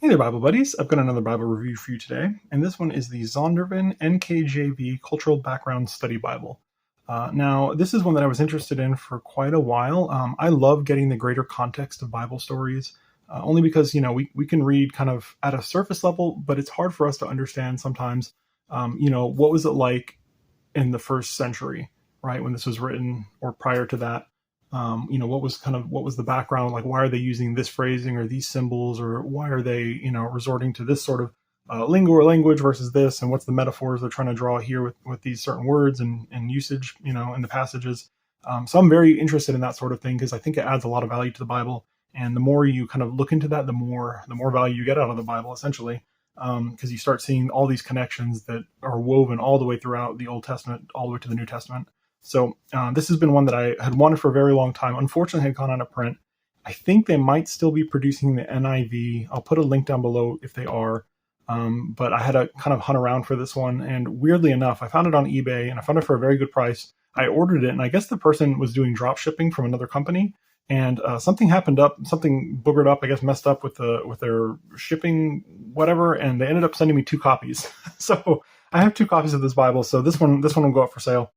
Hey there, Bible buddies. I've got another Bible review for you today, and this one is the Zondervan NKJV Cultural Background Study Bible. Now, this is one that I was interested in for quite a while. I love getting the greater context of Bible stories, only because, we can read kind of at a surface level, but it's hard for us to understand sometimes, what was it like in the first century, right, when this was written, or prior to that. What was the background? Like, why are they using this phrasing or these symbols, or why are they, resorting to this sort of lingo or language versus this? And what's the metaphors they're trying to draw here with these certain words and usage, in the passages? So I'm very interested in that sort of thing because I think it adds a lot of value to the Bible. And the more you kind of look into that, the more value you get out of the Bible, essentially, because you start seeing all these connections that are woven all the way throughout the Old Testament, all the way to the New Testament. So this has been one that I had wanted for a very long time. Unfortunately, had gone out of print. I think they might still be producing the NIV. I'll put a link down below if they are. But I had to kind of hunt around for this one. And weirdly enough, I found it on eBay, and I found it for a very good price. I ordered it, and I guess the person was doing drop shipping from another company. And something boogered up, I guess, messed up with their shipping, whatever. And they ended up sending me 2 copies. So I have 2 copies of this Bible. So this one will go up for sale.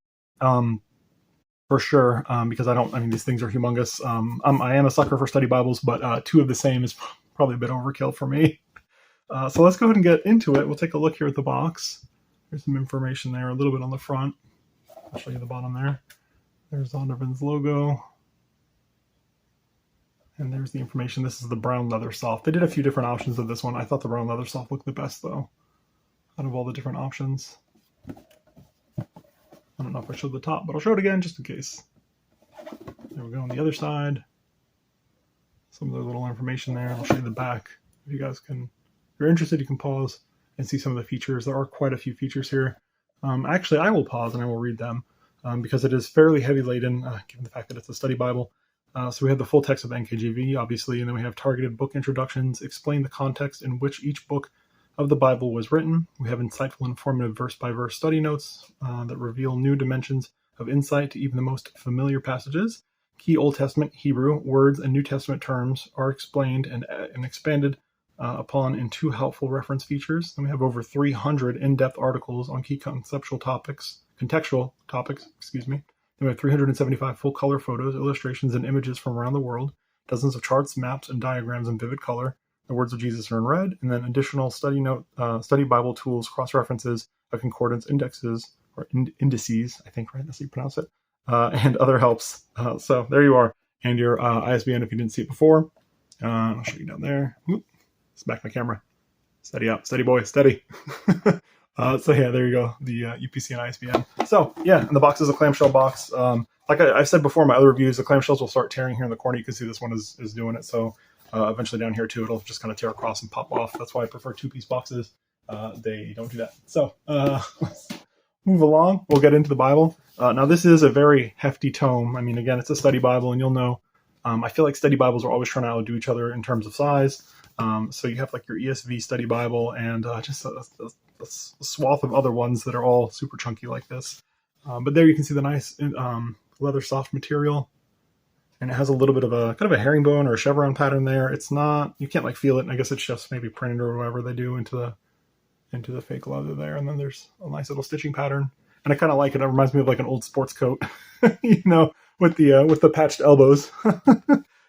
For sure, because these things are humongous. I am a sucker for study Bibles, but 2 of the same is probably a bit overkill for me. So let's go ahead and get into it. We'll take a look here at the box. There's some information there, a little bit on the front. I'll show you the bottom there. There's Zondervan's logo. And there's the information. This is the brown Leathersoft. They did a few different options of this one. I thought the brown Leathersoft looked the best, though, out of all the different options. I don't know if I showed the top, but I'll show it again just in case. There we go on the other side. Some of the little information there. I'll show you the back. If you guys if you're interested, you can pause and see some of the features. There are quite a few features here. Actually, I will pause and I will read them because it is fairly heavy laden, given the fact that it's a study Bible. So we have the full text of the NKJV, obviously, and then we have targeted book introductions, explain the context in which each book of the Bible was written. We have insightful, informative verse-by-verse study notes that reveal new dimensions of insight to even the most familiar passages. Key Old Testament Hebrew words and New Testament terms are explained and expanded upon in 2 helpful reference features. Then we have over 300 in-depth articles on key contextual topics. Then we have 375 full-color photos, illustrations, and images from around the world, dozens of charts, maps, and diagrams in vivid color. The words of Jesus are in red, and then additional study Bible tools, cross-references, a concordance, indexes, or indices, I think, right? That's how you pronounce it, and other helps. So there you are, and your ISBN if you didn't see it before. I'll show you down there. Oop, it's back my camera. Steady up, steady boy, steady. So yeah, there you go, the UPC and ISBN. So yeah, and the box is a clamshell box. Like I've said before in my other reviews, the clamshells will start tearing here in the corner. You can see this one is doing it. So eventually down here too, it'll just kind of tear across and pop off. That's why I prefer 2-piece boxes. They don't do that. So let's move along. We'll get into the Bible. Now this is a very hefty tome. I mean, again, it's a study Bible, and you'll know, I feel like study Bibles are always trying to outdo each other in terms of size. So you have like your ESV study Bible and just a swath of other ones that are all super chunky like this. But there you can see the nice Leathersoft material. And it has a little bit of a kind of a herringbone or a chevron pattern there. It's not, you can't like feel it. I guess it's just maybe printed or whatever they do into the fake leather there. And then there's a nice little stitching pattern. And I kind of like it. It reminds me of like an old sports coat, with the patched elbows.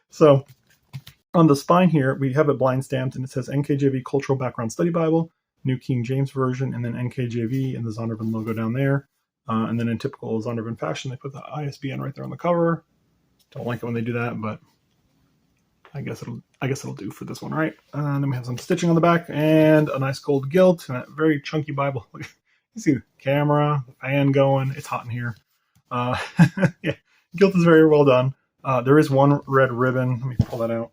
So on the spine here, we have it blind stamped, and it says NKJV Cultural Background Study Bible, New King James Version, and then NKJV and the Zondervan logo down there. And then in typical Zondervan fashion, they put the ISBN right there on the cover. Don't like it when they do that, but I guess it'll do for this one, right? And then we have some stitching on the back and a nice gold gilt and a very chunky Bible. You see the camera, the fan going. It's hot in here. Yeah, gilt is very well done. There is one red ribbon. Let me pull that out,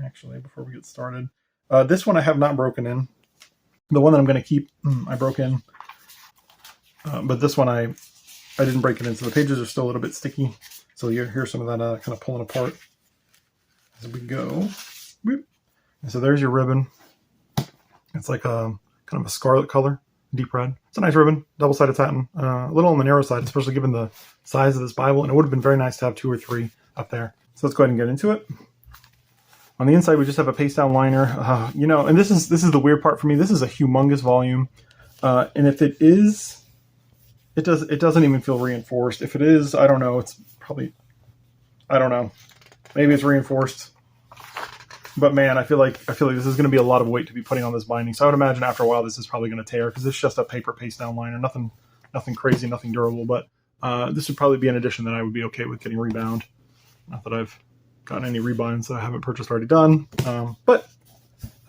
actually, before we get started. This one I have not broken in. The one that I'm going to keep, I broke in. But this one I didn't break it in, so the pages are still a little bit sticky. So you hear some of that kind of pulling apart as we go. And so there's your ribbon. It's like a kind of a scarlet color, deep red. It's a nice ribbon, double-sided satin. A little on the narrow side, especially given the size of this Bible. And it would have been very nice to have 2 or 3 up there. So let's go ahead and get into it. On the inside, we just have a paste down liner. And this is the weird part for me. This is a humongous volume, and if it is, it doesn't even feel reinforced. If it is, I don't know. It's probably, I don't know. Maybe it's reinforced. But man, I feel like this is going to be a lot of weight to be putting on this binding. So I would imagine after a while this is probably going to tear, because it's just a paper paste down liner. Nothing crazy, nothing durable. But this would probably be an addition that I would be okay with getting rebound. Not that I've gotten any rebinds that I haven't purchased already done. But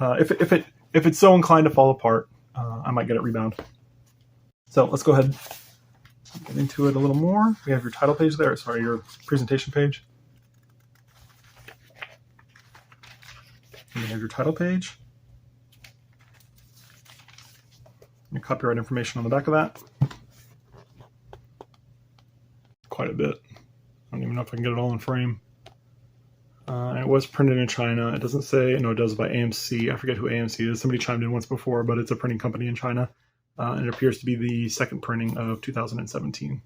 if it's so inclined to fall apart, I might get it rebound. So let's go ahead and get into it a little more. We have your title page there. Sorry, your presentation page. And you have your title page. Your copyright information on the back of that. Quite a bit. I don't even know if I can get it all in frame. It was printed in China. It doesn't say, no, it does by AMC. I forget who AMC is. Somebody chimed in once before, but it's a printing company in China. And it appears to be the second printing of 2017.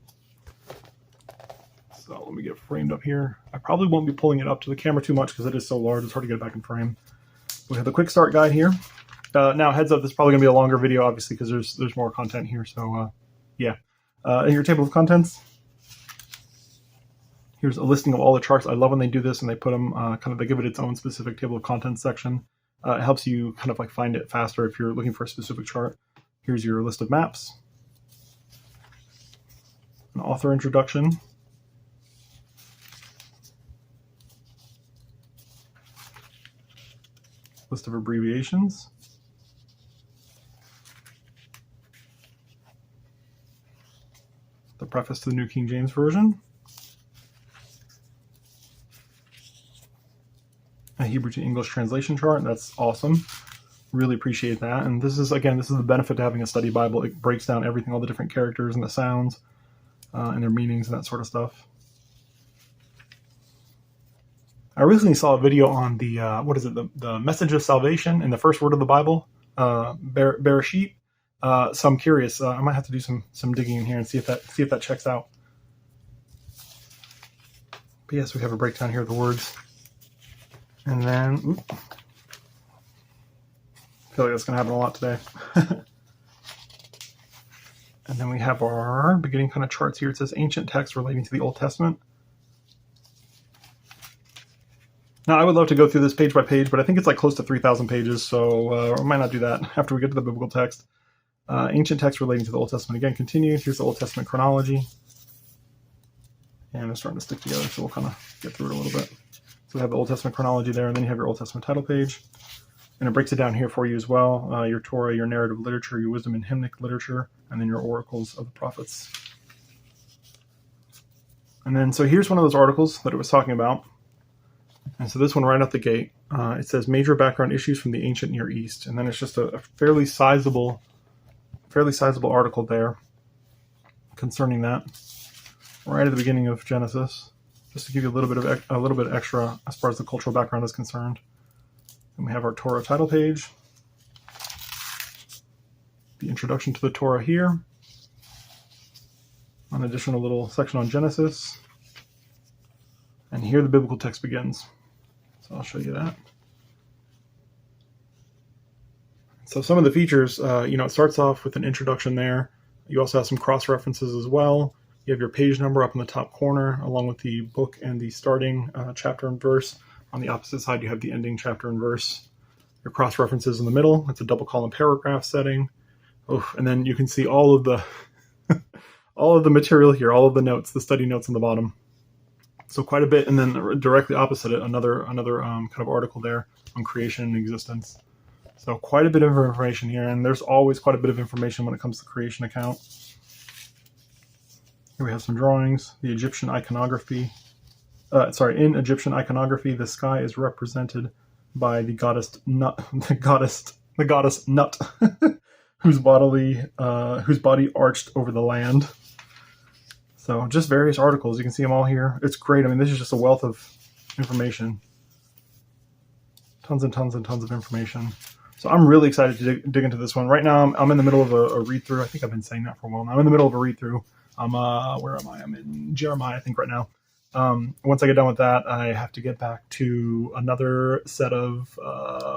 So let me get it framed up here. I probably won't be pulling it up to the camera too much because it is so large. It's hard to get it back in frame. We have the quick start guide here. Now, heads up, this is probably going to be a longer video, obviously, because there's more content here. So, yeah. In your table of contents, here's a listing of all the charts. I love when they do this and they put them, they give it its own specific table of contents section. It helps you kind of like find it faster if you're looking for a specific chart. Here's your list of maps. An author introduction. List of abbreviations. The preface to the New King James Version. A Hebrew to English translation chart. That's awesome. Really appreciate that. And this is the benefit to having a study Bible. It breaks down everything, all the different characters and the sounds and their meanings and that sort of stuff. I recently saw a video on the the message of salvation in the first word of the Bible, Bereshit. So I'm curious. I might have to do some digging in here and see if that checks out. But yes, we have a breakdown here of the words, and then I feel like that's going to happen a lot today. And then we have our beginning kind of charts here. It says ancient text relating to the Old Testament. Now, I would love to go through this page by page, but I think it's like close to 3,000 pages, so I might not do that after we get to the biblical text. Ancient text relating to the Old Testament. Again, continue. Here's the Old Testament chronology. And it's starting to stick together, so we'll kind of get through it a little bit. So we have the Old Testament chronology there, and then you have your Old Testament title page. And it breaks it down here for you as well. Your Torah, your narrative literature, your wisdom and hymnic literature, and then your oracles of the prophets. And then, so here's one of those articles that it was talking about. And so this one right out the gate, it says major background issues from the ancient Near East. And then it's just a fairly sizable article there concerning that right at the beginning of Genesis, just to give you a little bit extra as far as the cultural background is concerned. And we have our Torah title page, the introduction to the Torah here, an additional little section on Genesis, and here the biblical text begins. So I'll show you that. So some of the features, it starts off with an introduction there. You also have some cross-references as well. You have your page number up in the top corner, along with the book and the starting chapter and verse. On the opposite side, you have the ending chapter and verse. Your cross-references in the middle. It's a double-column paragraph setting. And then you can see all of the all of the material here, all of the notes, the study notes on the bottom. So quite a bit, and then directly opposite it, another kind of article there on creation and existence. So quite a bit of information here, and there's always quite a bit of information when it comes to the creation account. Here we have some drawings. The Egyptian iconography. In Egyptian iconography, the sky is represented by the goddess Nut, the goddess Nut, whose body arched over the land. So just various articles. You can see them all here. It's great. I mean, this is just a wealth of information. Tons and tons and tons of information. So I'm really excited to dig into this one. Right now, I'm in the middle of a read-through. I think I've been saying that for a while now. I'm in the middle of a read-through. Where am I? I'm in Jeremiah, I think, right now. Once I get done with that, I have to get back to another set of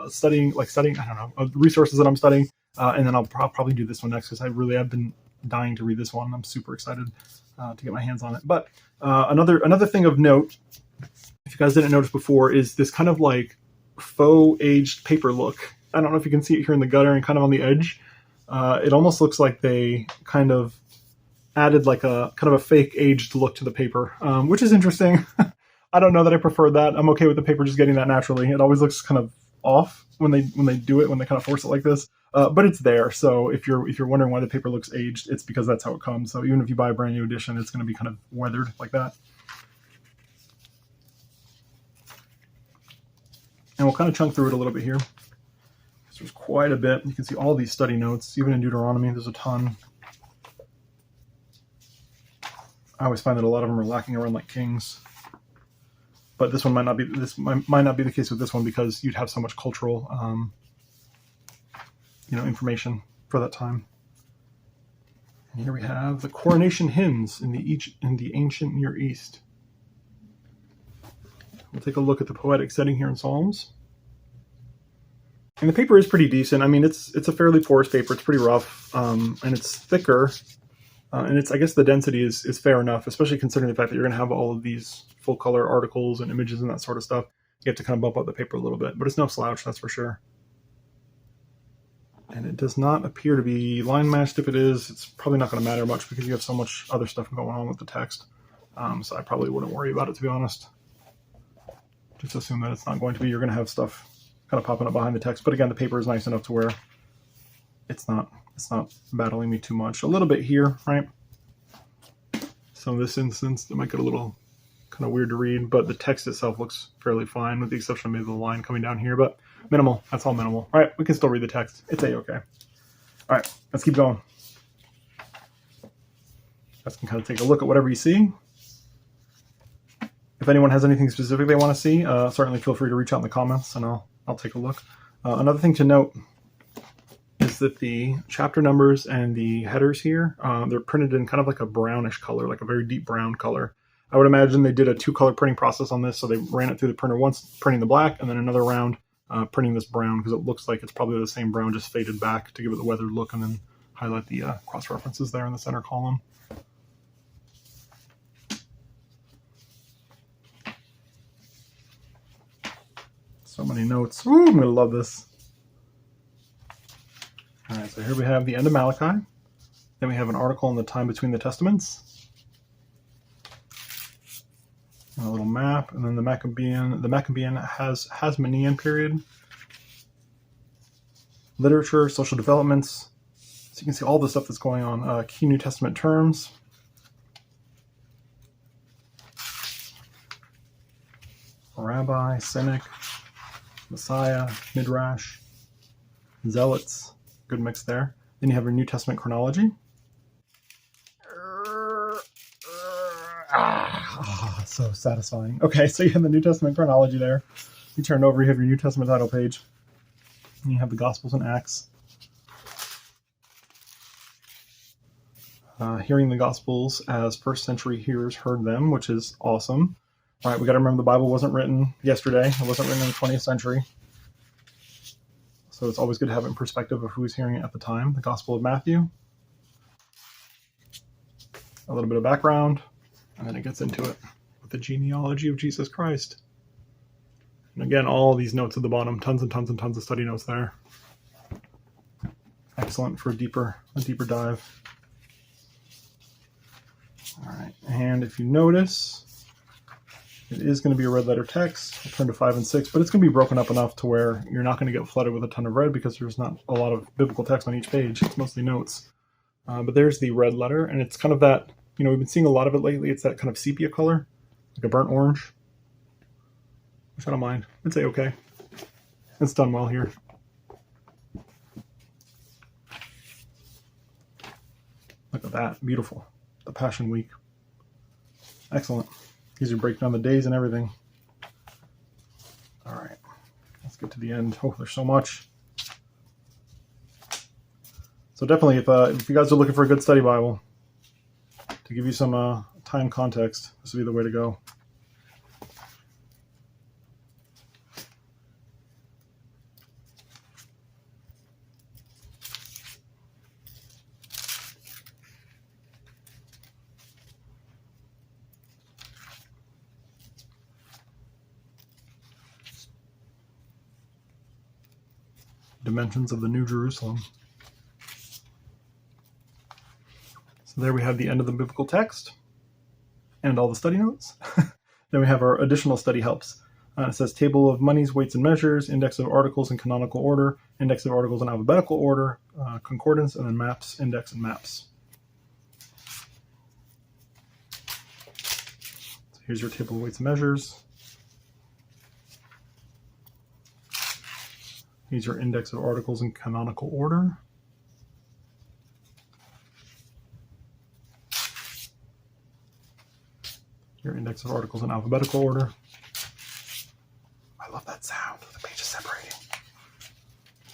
studying, I don't know, resources that I'm studying. And then I'll probably do this one next because I really have been dying to read this one. I'm super excited to get my hands on it. But another thing of note, if you guys didn't notice before, is this kind of like faux aged paper look. I don't know if you can see it here in the gutter and kind of on the edge. It almost looks like they kind of added like a kind of a fake aged look to the paper, which is interesting. I don't know that I prefer that. I'm okay with the paper just getting that naturally. It always looks kind of off when they do it, when they kind of force it like this. But it's there. So if you're wondering why the paper looks aged, it's because that's how it comes. So even if you buy a brand new edition, it's going to be kind of weathered like that. And we'll kind of chunk through it a little bit here. There's quite a bit. You can see all these study notes, even in Deuteronomy, there's a ton. I always find that a lot of them are lacking around like Kings. But this one might not be. This might not be the case with this one because you'd have so much cultural, information for that time. And here we have the coronation hymns in the ancient Near East. We'll take a look at the poetic setting here in Psalms. And the paper is pretty decent. I mean, it's a fairly porous paper. It's pretty rough, and it's thicker. And I guess the density is fair enough, especially considering the fact that you're going to have all of these full color articles and images and that sort of stuff. You have to kind of bump up the paper a little bit, but it's no slouch, that's for sure. And it does not appear to be line matched. If it is, it's probably not going to matter much because you have so much other stuff going on with the text. So I probably wouldn't worry about it, to be honest. Just assume that it's not going to be. You're going to have stuff kind of popping up behind the text. But again, the paper is nice enough to where it's not battling me too much. A little bit here, right? So in this instance, it might get a little kind of weird to read, but the text itself looks fairly fine with the exception of maybe the line coming down here, but minimal. That's all minimal. All right, we can still read the text. It's A-okay. All right, let's keep going. You guys can kind of take a look at whatever you see. If anyone has anything specific they want to see, certainly feel free to reach out in the comments and I'll take a look. Another thing to note is that the chapter numbers and the headers here, they're printed in kind of like a brownish color, like a very deep brown color. I would imagine they did a 2-color printing process on this, so they ran it through the printer once, printing the black, and then another round printing this brown, because it looks like it's probably the same brown, just faded back to give it the weathered look, and then highlight the cross-references there in the center column. So many notes. Ooh, I'm going to love this. All right, so here we have the end of Malachi. Then we have an article on the time between the Testaments. And a little map, and then the Maccabean Hasmonean period. Literature, social developments. So you can see all the stuff that's going on. Key New Testament terms. Rabbi, Cynic, Messiah, Midrash, Zealots. Good mix there. Then you have your New Testament chronology. So satisfying. Okay, so you have the New Testament chronology there. You turn over, you have your New Testament title page. And you have the Gospels and Acts. Hearing the Gospels as first century hearers heard them, which is awesome. All right, we got to remember the Bible wasn't written yesterday. It wasn't written in the 20th century. So it's always good to have it in perspective of who was hearing it at the time. The Gospel of Matthew. A little bit of background. And then it gets into it with the genealogy of Jesus Christ. And again, all these notes at the bottom. Tons and tons and tons of study notes there. Excellent for a deeper dive. All right, and if you notice, it is going to be a red letter text. I'll turn to 5 and 6, but it's going to be broken up enough to where you're not going to get flooded with a ton of red because there's not a lot of biblical text on each page. It's mostly notes. But there's the red letter, and it's kind of that, we've been seeing a lot of it lately. It's that kind of sepia color, like a burnt orange, which I don't mind. It's A-okay. It's done well here. Look at that. Beautiful. The Passion Week. Excellent. These are breaking down the days and everything. All right. Let's get to the end. Oh, there's so much. So definitely, if you guys are looking for a good study Bible, to give you some time context, this would be the way to go. dimensions of the New Jerusalem. So there we have the end of the biblical text and all the study notes. Then we have our additional study helps. It says table of monies, weights, and measures, index of articles in canonical order, index of articles in alphabetical order, concordance, and then maps, index, and maps. So here's your table of weights and measures. Here's your index of articles in canonical order. Your index of articles in alphabetical order. I love that sound. The page is separating.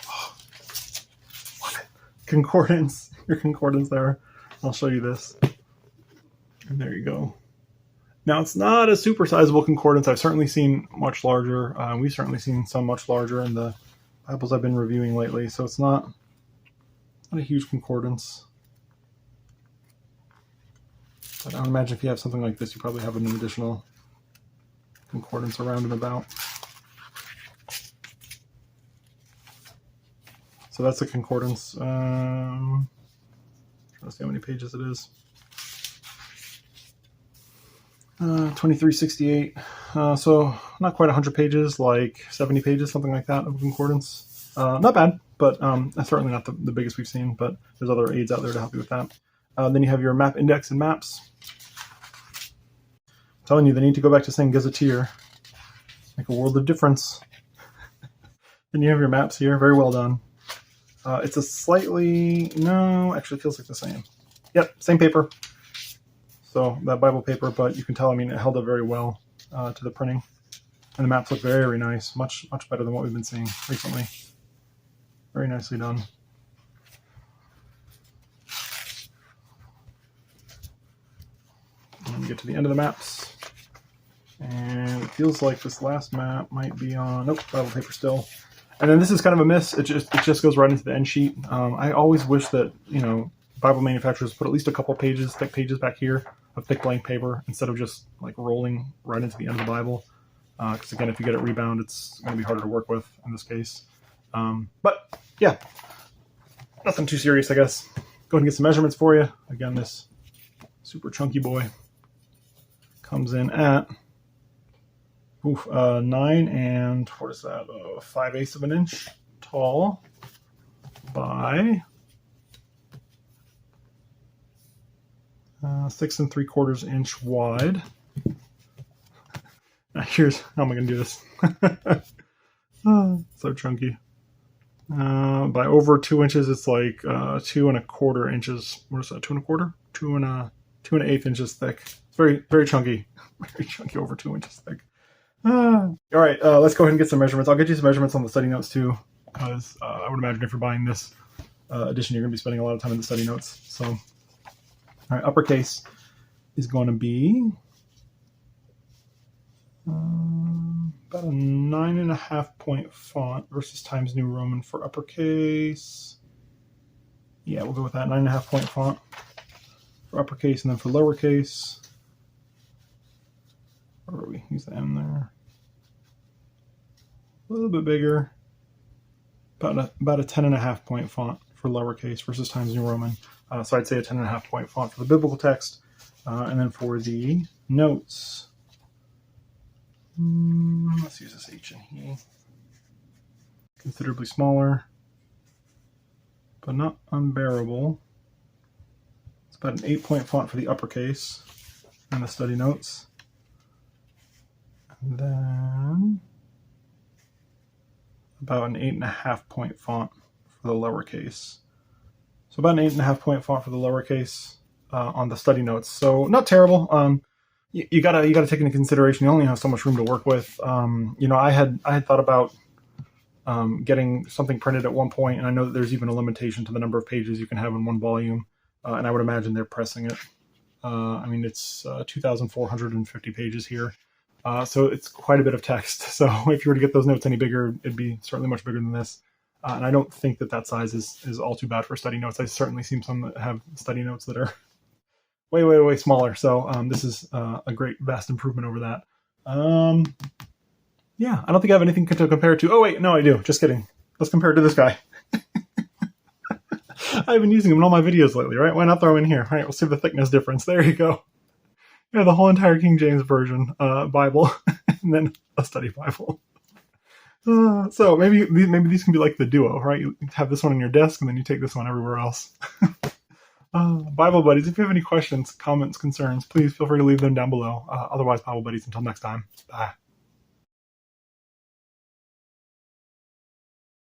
Oh, love it. Concordance. Your concordance there. I'll show you this. And there you go. Now, it's not a super sizable concordance. I've certainly seen much larger. We've certainly seen some much larger in the Bibles I've been reviewing lately. So it's not a huge concordance. But I would imagine if you have something like this, you probably have an additional concordance around and about. So that's a concordance. Trying to see how many pages it is. 2368. So not quite 100 pages, like 70 pages, something like that of concordance. Not bad, but that's certainly not the biggest we've seen, but there's other aids out there to help you with that. Then you have your map index and maps. I'm telling you, they need to go back to saying gazetteer. Make a world of difference. Then you have your maps here. Very well done. It's a slightly... No, actually it feels like the same. Yep, same paper. So that Bible paper, but you can tell, I mean, it held up very well to the printing. And the maps look very nice. Much better than what we've been seeing recently. Very nicely done. And we get to the end of the maps. And it feels like this last map might be on... Nope, Bible paper still. And then this is kind of a miss. It just goes right into the end sheet. I always wish that, Bible manufacturers put at least a couple pages, thick pages back here of thick blank paper instead of just like rolling right into the end of the Bible. Because again, if you get it rebound, it's going to be harder to work with in this case. But yeah, nothing too serious, I guess. Go ahead and get some measurements for you. Again, this super chunky boy comes in at 9 and what is that? 5/8 of an inch tall by 6 3/4 inch wide. Now here's how am I going to do this? So chunky. By over 2 inches, it's like 2 1/4 inches. What is that? 2 1/4? 2 1/8 inches thick. It's very chunky. Very chunky, over 2 inches thick. All right, let's go ahead and get some measurements. I'll get you some measurements on the study notes too, because I would imagine if you're buying this edition, you're going to be spending a lot of time in the study notes. So, all right, uppercase is going to be about a 9.5 point font versus Times New Roman for uppercase. Yeah, we'll go with that 9.5 point font for uppercase, and then for lowercase. Where are we? Use the M there. A little bit bigger. About a 10.5 point font for lowercase versus Times New Roman. So I'd say a 10.5 point font for the biblical text. And then for the notes, let's use this H and E. Considerably smaller, but not unbearable. It's about an 8 point font for the uppercase and the study notes. And then about an 8.5 point font for the lowercase. So about an 8.5 point font for the lowercase on the study notes. So not terrible. You gotta take into consideration you only have so much room to work with. I had thought about getting something printed at one point, and I know that there's even a limitation to the number of pages you can have in one volume, and I would imagine they're pressing it. It's 2,450 pages here. So it's quite a bit of text. So if you were to get those notes any bigger, it'd be certainly much bigger than this. And I don't think that size is all too bad for study notes. I've certainly seen some that have study notes that are way, way, way smaller. So this is a great, vast improvement over that. Yeah, I don't think I have anything to compare it to. Oh, wait, no, I do. Just kidding. Let's compare it to this guy. I've been using them in all my videos lately, right? Why not throw them in here? All right, we'll see the thickness difference. There you go. Yeah, the whole entire King James Version Bible, and then a study Bible. So maybe these can be like the duo, right? You have this one on your desk, and then you take this one everywhere else. Bible Buddies, if you have any questions, comments, concerns, please feel free to leave them down below. Otherwise, Bible Buddies, until next time, bye.